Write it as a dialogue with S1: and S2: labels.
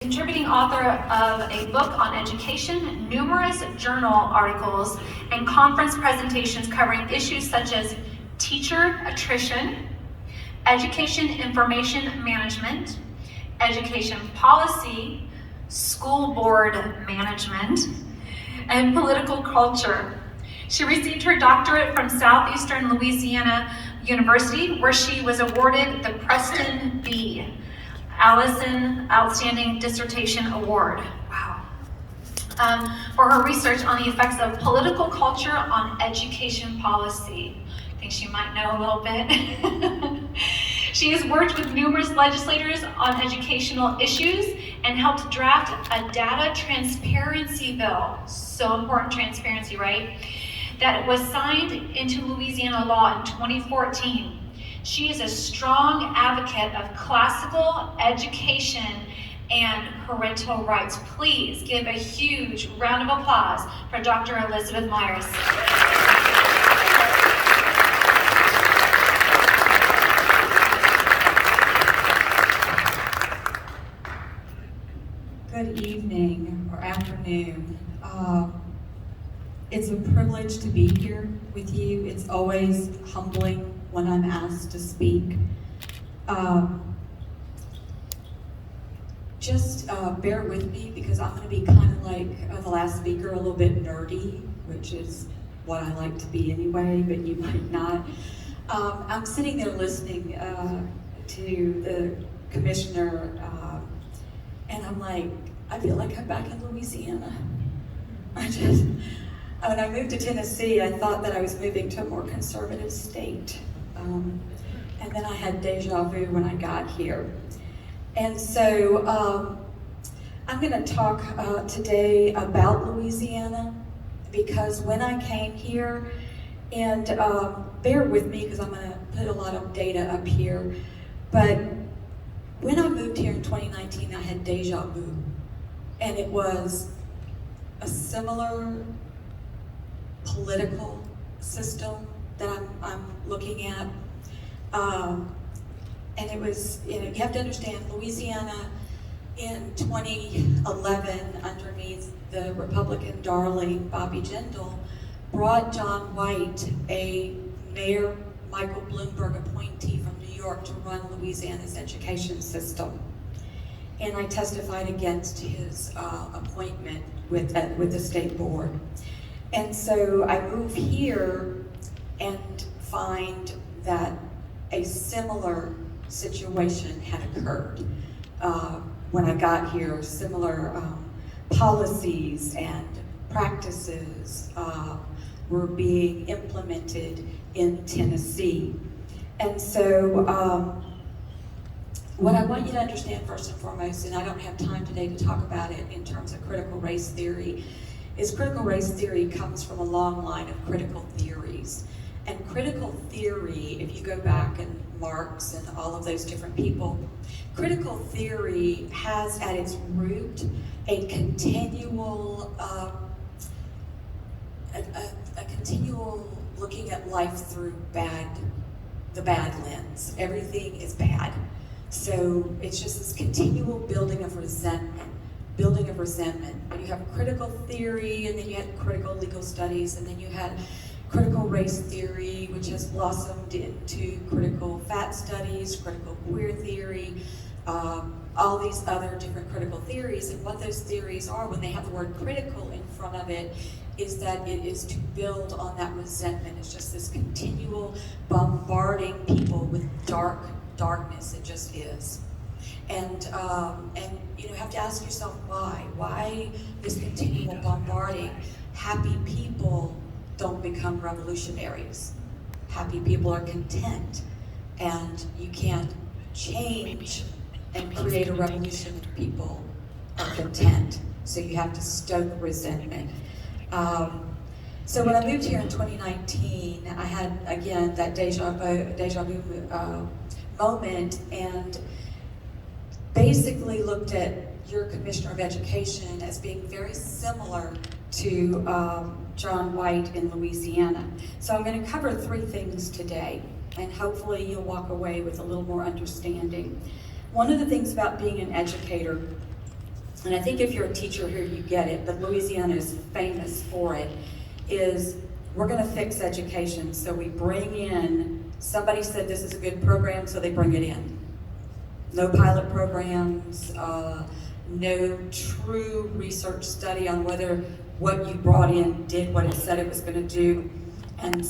S1: Contributing author of a book on education, numerous journal articles, and conference presentations covering issues such as teacher attrition, education information management, education policy, school board management, and political culture. She received her doctorate from Southeastern Louisiana University, where she was awarded the Preston B. Allison Outstanding Dissertation Award. Wow. For her research on the effects of political culture on education policy. I think she might know a little bit. She has worked with numerous legislators on educational issues and helped draft a data transparency bill. So important, transparency, right? That was signed into Louisiana law in 2014. She is a strong advocate of classical education and parental rights. Please give a huge round of applause for Dr. Elizabeth Meyers.
S2: Good evening or afternoon. It's a privilege to be here with you. It's always humbling when I'm asked to speak. Just bear with me because I'm going to be kind of like the last speaker, a little bit nerdy, which is what I like to be anyway, but you might not. I'm sitting there listening to the commissioner, and I'm like, I feel like I'm back in Louisiana. When I moved to Tennessee, I thought that I was moving to a more conservative state. And then I had deja vu when I got here. And so I'm going to talk today about Louisiana, because when I came here, and bear with me because I'm going to put a lot of data up here, but when I moved here in 2019, I had deja vu. And it was a similar political system that I'm looking at. And it was, you have to understand, Louisiana in 2011, underneath the Republican darling Bobby Jindal, brought John White, a Mayor Michael Bloomberg appointee from New York, to run Louisiana's education system. And I testified against his appointment with the state board. And so I move here and find that a similar situation had occurred when I got here. Similar policies and practices were being implemented in Tennessee. And so what I want you to understand first and foremost, and I don't have time today to talk about it in terms of critical race theory, is critical race theory comes from a long line of critical theories. And critical theory, if you go back and Marx and all of those different people, critical theory has at its root a continual continual looking at life through the bad lens. Everything is bad. So it's just this continual building of resentment. And you have critical theory, and then you had critical legal studies, and then you had critical race theory, which has blossomed into critical fat studies, critical queer theory, all these other different critical theories. And what those theories are, when they have the word critical in front of it, is that it is to build on that resentment. It's just this continual bombarding people with darkness. It just is. And you have to ask yourself why. Why this continual bombarding? Happy people don't become revolutionaries. Happy people are content, and you can't change and create a revolution if people are content. So you have to stoke resentment. So when I moved here in 2019, I had, again, that deja vu moment, and basically looked at your Commissioner of Education as being very similar to John White in Louisiana. So I'm going to cover 3 things today, and hopefully you'll walk away with a little more understanding. One of the things about being an educator and I think if you're a teacher here, you get it, but Louisiana is famous for it, is we're going to fix education. So we bring in, somebody said this is a good program, so they bring it in. No pilot programs, no true research study on whether what you brought in did what it said it was going to do. And